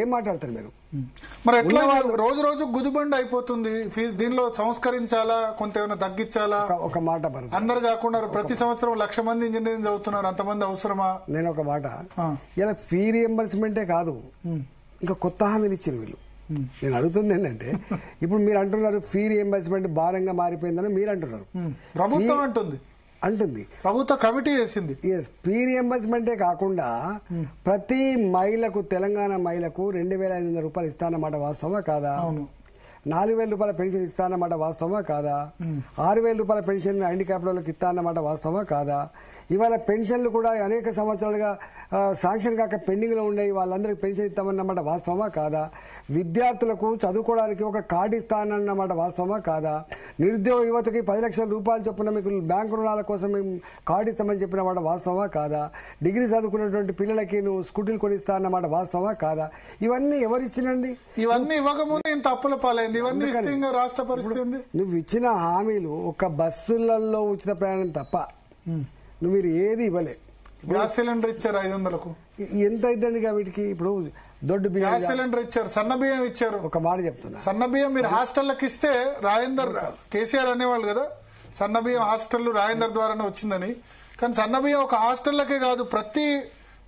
ఏం మాట్లాడతారు మీరు? మరి ఎట్లా రోజు రోజు గుదిబండి అయిపోతుంది. దీనిలో సంస్కరించాలా, కొంత ఏమైనా తగ్గించాలా? ఒక మాట అందరు కాకుండా ప్రతి సంవత్సరం 1,00,000 మంది ఇంజనీరింగ్ చదువుతున్నారు, అంతమంది అవసరమా? నేను ఒక మాట, ఇలా ఫీ రియంబర్స్మెంటే కాదు, ఇంకా కొత్త హామీలు ఇచ్చారు వీళ్ళు. నేను అడుగుతుంది ఏంటంటే, ఇప్పుడు మీరు అంటున్నారు ఫీ రియంబర్స్మెంట్ భారంగా మారిపోయిందని మీరు అంటున్నారు, ప్రభుత్వం అంటుంది, ప్రభుత్వ కమిటీ చేసింది. ఫీ రియంబర్స్మెంటే కాకుండా ప్రతి మహిళకు, తెలంగాణ మహిళకు 2,500 రూపాయలు ఇస్తానన్నమాట, వాస్తవమా కాదా? 4,000 రూపాయల పెన్షన్ ఇస్తానన్నమాట, వాస్తవమా కాదా? 6,000 రూపాయల పెన్షన్ హ్యాండిక్యాప్ వాళ్ళకి ఇస్తానన్నమాట, వాస్తవమా కాదా? ఇవాళ పెన్షన్లు కూడా అనేక సంవత్సరాలుగా శాంక్షన్ కాక పెండింగ్ లో ఉన్నాయి, వాళ్ళందరికీ పెన్షన్ ఇస్తామన్నమాట, వాస్తవమా కాదా? విద్యార్థులకు చదువుకోవడానికి ఒక కార్డు ఇస్తానన్నమాట, వాస్తవమా కాదా? నిరుద్యోగ యువతకి 10 లక్షల రూపాయలు చొప్పున మీకు బ్యాంకు రుణాల కోసం మేము కార్డు ఇస్తామని చెప్పినమాట, వాస్తవమా కాదా? డిగ్రీ చదువుకున్నటువంటి పిల్లలకి నువ్వు స్కూటీలు కొనిస్తా అన్నమాట, వాస్తవమా కాదా? ఇవన్నీ ఎవరిచ్చినండి? ఇవన్నీ ఇవ్వకముందే ఇంత అప్పుల పాలైంది. రాష్ట్ర పరిస్థితి నువ్వు ఇచ్చిన హామీలు ఒక బస్సులలో ఉచిత ప్రయాణం తప్ప నువ్వు మీరు ఏది ఇవ్వలే. గ్యాస్ సిలిండర్ ఇచ్చారు 500కు, ఎంత అయిద్దండి వీటికి? ఇప్పుడు దొడ్డు బియ్యం, గ్యాస్ సిలిండర్ ఇచ్చారు, సన్న బియ్యం ఇచ్చారు. ఒక మాట చెప్తున్నా, సన్న బియ్యం మీరు హాస్టల్కి ఇస్తే రాజేందర్ కేసీఆర్ అనేవాళ్ళు కదా, సన్న బియ్యం హాస్టల్ రాజేందర్ ద్వారానే వచ్చిందని. కానీ సన్న బియ్యం ఒక హాస్టల్లకే కాదు, ప్రతి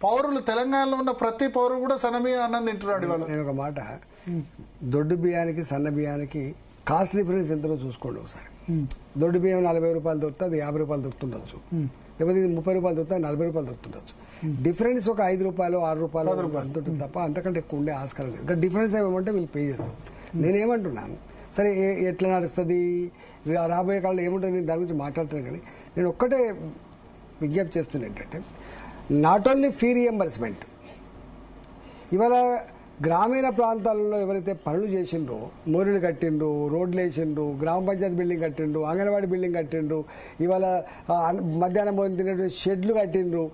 పౌరులు, తెలంగాణలో ఉన్న ప్రతి పౌరులు కూడా సన్న బియ్యం అన్నం తింటున్నాడు ఇవాళ. నేను ఒక మాట, దొడ్డు బియ్యానికి సన్న బియ్యానికి కాస్ట్ డిఫరెన్స్ ఎంతలో చూసుకోండి ఒకసారి. దొడ్డు బియ్యం 40 రూపాయలు దొరుకుతుంది, అది 50 రూపాయలు దొరుకుతుండొచ్చు, లేకపోతే 30 రూపాయలు దొరుకుతుంది, 40 రూపాయలు దొరుకుతుండొచ్చు. డిఫరెన్స్ ఒక 5 రూపాయలు 6 రూపాయలు దొరుకుతుంది తప్ప అంతకంటే ఎక్కువ ఉండే ఆస్కారం లేదు. ఇంకా డిఫరెన్స్ ఏమంటే వీళ్ళు పే చేస్తారు. నేనేమంటున్నాను, సరే ఎట్లా నడుస్తుంది రాబోయే కాలంలో ఏముంటుంది, నేను దాని గురించి మాట్లాడుతున్నాను. కానీ నేను ఒక్కటే విజ్ఞప్తి చేస్తున్నా ఏంటంటే, నాట్ ఓన్లీ ఫీ రియంబర్స్మెంట్, ఇవాళ గ్రామీణ ప్రాంతాలలో ఎవరైతే పనులు చేసిండ్రో, మోరీలు కట్టిండ్రు, రోడ్లు వేసిండ్రు, గ్రామ పంచాయతీ బిల్డింగ్ కట్టిండ్రు, అంగన్వాడీ బిల్డింగ్ కట్టిండ్రు, ఇవాళ మధ్యాహ్నం భోజనం తినేటువంటి షెడ్లు కట్టిండ్రు,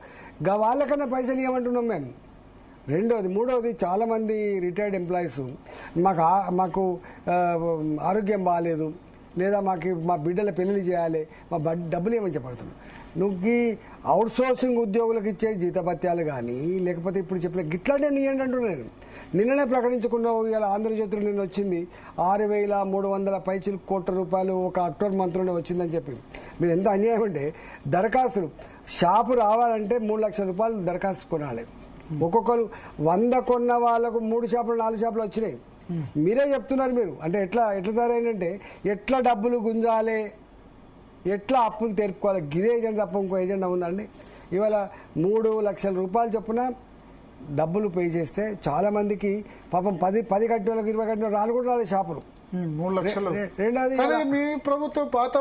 వాళ్ళకన్నా పైసలు ఇవ్వమంటున్నాం మేము. రెండోది, మూడవది, చాలామంది రిటైర్డ్ ఎంప్లాయీస్ మాకు ఆరోగ్యం బాగాలేదు, లేదా మా బిడ్డల పెళ్లి చేయాలి, మా డబ్బులు ఏమని చెప్పడుతున్నాం. నువ్వు అవుట్ సోర్సింగ్ ఉద్యోగులకు ఇచ్చే జీతభత్యాలు కానీ, లేకపోతే ఇప్పుడు చెప్పిన గిట్లాంటి నీయండి అంటున్నాను. నిన్ననే ప్రకటించుకున్నావు, ఇలా ఆంధ్రజ్యోతిలో నిన్న వచ్చింది 6,300 పైచిలు కోట్ల రూపాయలు ఒక అక్టోబర్ మంత్లోనే వచ్చిందని చెప్పి. మీరు ఎంత అన్యాయం అంటే, దరఖాస్తులు షాపు రావాలంటే 3 లక్షల రూపాయలు దరఖాస్తు కొనాలి. ఒక్కొక్కరు 100 కొన్న వాళ్ళకు 3 షాపులు 4 షాపులు వచ్చినాయి. మీరే చెప్తున్నారు. మీరు అంటే ఎట్లా తయారైందంటే, ఎట్లా డబ్బులు గుంజాలి, ఎట్లా అప్పులు తెరుపుకోవాలి, గిరే ఏజెంట్ తప్ప ఇంకో ఏజెండా ఉందండి. ఇవాళ 3 లక్షల రూపాయలు చొప్పున డబ్బులు పే చేస్తే చాలా మందికి పాపం 10 కట్టిన వాళ్ళకి 20 కట్టిన రాను కూడా రాలేదు షాపులు. 3 లక్షలు. రెండోది, మీ ప్రభుత్వం పాత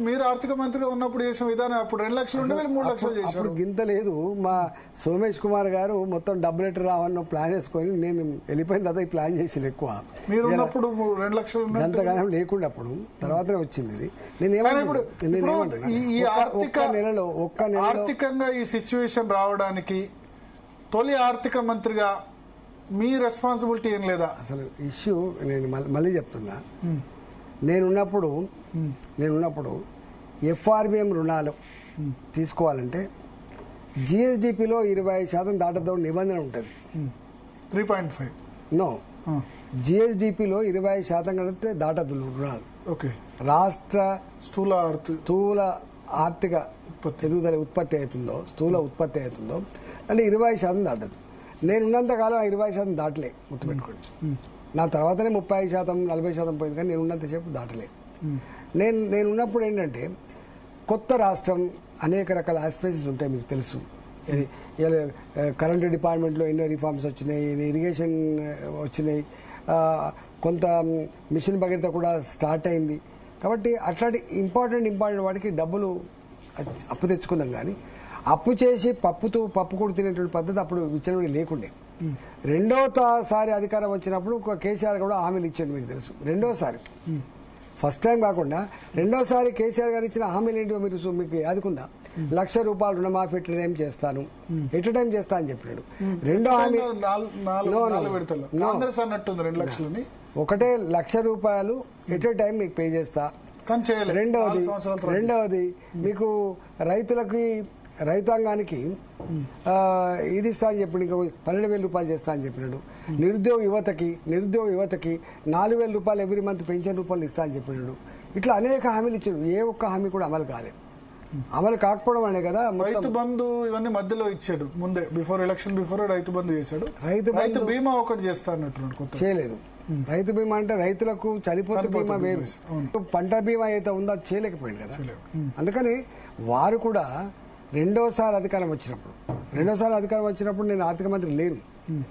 మీరు ఆర్థిక మంత్రిగా ఉన్నప్పుడు చేసిన విధానం, అప్పుడు 2 లక్షలు ఉండే 3 లక్షలు చేశారు. గింత లేదు. మా సోమేష్ కుమార్ గారు మొత్తం డబ్బులు ఎట్టు రావన్న ప్లాన్ వేసుకొని, నేను వెళ్ళిపోయిన తర్వాత ఈ ప్లాన్ చేసి ఎక్కువ. మీరు ఉన్నప్పుడు 2 లక్షలు అంతగానం లేకుండా అప్పుడు, తర్వాతనే వచ్చింది ఇది. ఆర్థికంగా ఈ సిచ్యువేషన్ రావడానికి తొలి ఆర్థిక మంత్రిగా మీ రెస్పాన్సిబిలిటీ ఏం లేదా? అసలు ఇష్యూ నేను మళ్ళీ చెప్తున్నా, నేనున్నప్పుడు FRBM రుణాలు తీసుకోవాలంటే GSDPలో 25% దాటతో నిబంధన ఉంటుంది. 3.5 నో, GSDPలో 25% కంటే దాటదు రుణాలు. ఓకే, రాష్ట్ర స్థూల ఆర్థిక ఎదుగుదల ఉత్పత్తి అవుతుందో, స్థూల ఉత్పత్తి అవుతుందో అంటే 20% దాటదు. నేనున్నంతకాలం 20% దాటలే, గుర్తుపెట్టుకోండి. నా తర్వాతనే 30%, 40% పోయింది, కానీ నేను ఉన్నంతసేపు దాటలే. నేనున్నప్పుడు ఏంటంటే, కొత్త రాష్ట్రం, అనేక రకాల ఆస్పిరేషన్స్ ఉంటాయి, మీకు తెలుసు. కరెంట్ డిపార్ట్మెంట్లో ఎన్నో రిఫార్మ్స్ వచ్చినాయి, ఇరిగేషన్ వచ్చినాయి, కొంత మిషన్ భగీరథ కూడా స్టార్ట్ అయింది. కాబట్టి అట్లాంటి ఇంపార్టెంట్ వాటికి డబ్బులు అప్పు తెచ్చుకున్నాం. కానీ అప్పు చేసి పప్పు కూడా తినేటువంటి పద్ధతి అప్పుడు విచ్చలవిడి లేకుండే. రెండోసారి అధికారం వచ్చినప్పుడు కేసీఆర్ కూడా హామీలు ఇచ్చాడు, మీకు తెలుసు. రెండోసారి, ఫస్ట్ టైం కాకుండా రెండోసారి కేసీఆర్ గారు ఇచ్చిన హామీలు ఏంటో మీకు యాదుకుందా? 1,00,000 రూపాయలు రుణమాఫీ ఎట్ టైం చేస్తాను, ఎట్ టైం చేస్తా అని చెప్పినాడు. రెండో హామీ ఒకటే 1,00,000 రూపాయలు ఎట్ టైం మీకు పే చేస్తా. రెండవది మీకు రైతులకి రైతాంగానికి ఇది ఇస్తా అని చెప్పి ఇంకా 12,000 రూపాయలు చేస్తా అని చెప్పినాడు. నిరుద్యోగ యువతకి 4,000 రూపాయలు ఎవ్రీ మంత్ పెన్షన్ రూపాయలు ఇస్తా అని చెప్పినాడు. ఇట్లా అనేక హామీలు ఇచ్చాడు. ఏ ఒక్క హామీ కూడా అమలు కాలేదు. అమలు కాకపోవడం అనే కదా రైతు బంధు ఇవన్నీ మధ్యలో ఇచ్చాడు. ముందే ఎలక్షన్ బిఫోర్ రైతు బంధు చేశాడు. రైతు బీమా ఒకటి చేస్తా అన్నట్టు చేయలేదు. రైతు బీమా అంటే రైతులకు చనిపోతే బీమా వేరు, పంట బీమా అయితే ఉందో అది చేయలేకపోయింది కదా. అందుకని వారు కూడా రెండోసారి అధికారం వచ్చినప్పుడు నేను ఆర్థిక మంత్రి లేను.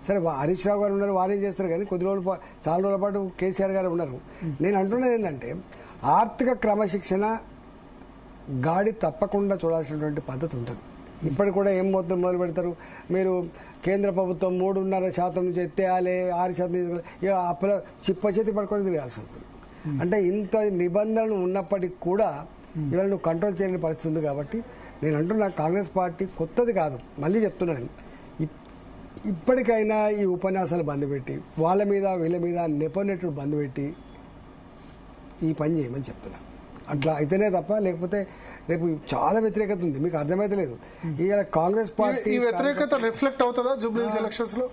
సరే హరీష్ రావు గారు ఉన్నారు, వారేం చేస్తారు కానీ చాలా రోజుల పాటు కేసీఆర్ గారు ఉన్నారు. నేను అంటున్నది ఏంటంటే ఆర్థిక క్రమశిక్షణ గాడి తప్పకుండా చూడాల్సినటువంటి పద్ధతి ఉంటుంది. ఇప్పటికి కూడా ఏం మొదలు పెడతారు, మీరు కేంద్ర ప్రభుత్వం 3.5% నుంచి ఎత్తేయాలి, 6% ఇక అప్పుల చిప్ప చేతి పడుకొని తిరగాల్సి వస్తుంది. అంటే ఇంత నిబంధనలు ఉన్నప్పటికీ కూడా ఇవాళ నువ్వు కంట్రోల్ చేయలేని పరిస్థితి ఉంది. కాబట్టి నేను అంటున్నా కాంగ్రెస్ పార్టీ కొత్తది కాదు, మళ్ళీ చెప్తున్నాను, ఇప్పటికైనా ఈ ఉపన్యాసాలు బంద్ పెట్టి వాళ్ళ మీద వీళ్ళ మీద నెపోనెట్లు బంద్ పెట్టి ఈ పని చేయమని చెప్తున్నా. అట్లా అయితేనే తప్ప లేకపోతే రేపు చాలా వ్యతిరేకత ఉంది, మీకు అర్థమైతలేదు. ఇవాళ కాంగ్రెస్ పార్టీ వ్యతిరేకత రిఫ్లెక్ట్ అవుతుందా జూబ్లీహిల్స్ ఎలక్షన్స్ లో?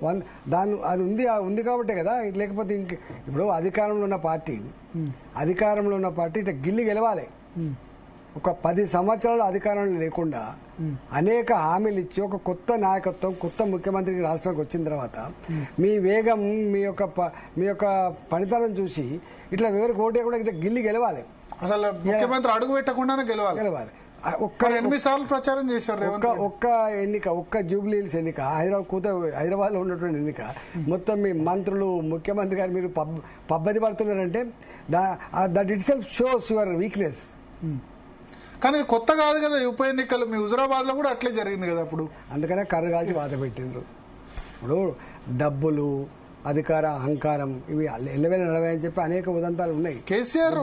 అది ఉంది కాబట్టే కదా. లేకపోతే ఇప్పుడు అధికారంలో ఉన్న పార్టీ ఇట్లా గిల్లి గెలవాలి. ఒక 10 సంవత్సరాలు అధికారంలో లేకుండా అనేక హామీలు ఇచ్చి ఒక కొత్త నాయకత్వం, కొత్త ముఖ్యమంత్రికి రాష్ట్రానికి వచ్చిన తర్వాత మీ వేగం, మీ యొక్క పనితనం చూసి ఇట్లా ఎవరికి ఓటే కూడా ఇట్లా గిల్లి గెలవాలి. అసలు ముఖ్యమంత్రి అడుగు పెట్టకుండానే గెలవాలి. 8 సార్లు ప్రచారం చేశారు. ఒక్క జూబ్లీహిల్స్ ఎన్నిక, హైదరాబాద్ లో ఉన్నటువంటి ఎన్నిక, మొత్తం మీ మంత్రులు, ముఖ్యమంత్రి గారు మీరు పబ్బది పడుతున్నారంటే that it self shows your weakness. కానీ కొత్త కాదు కదా ఉప ఎన్నికలు, మీ హుజురాబాద్ లో కూడా అట్లే జరిగింది కదా అప్పుడు. అందుకనే కర్ర కాల్చి వాత పెట్టిండ్రు. ఇప్పుడు డబ్బులు, అధికార, అహంకారం ఇవి 1140 అని చెప్పి అనేక ఉదంతాలు ఉన్నాయి. కేసీఆర్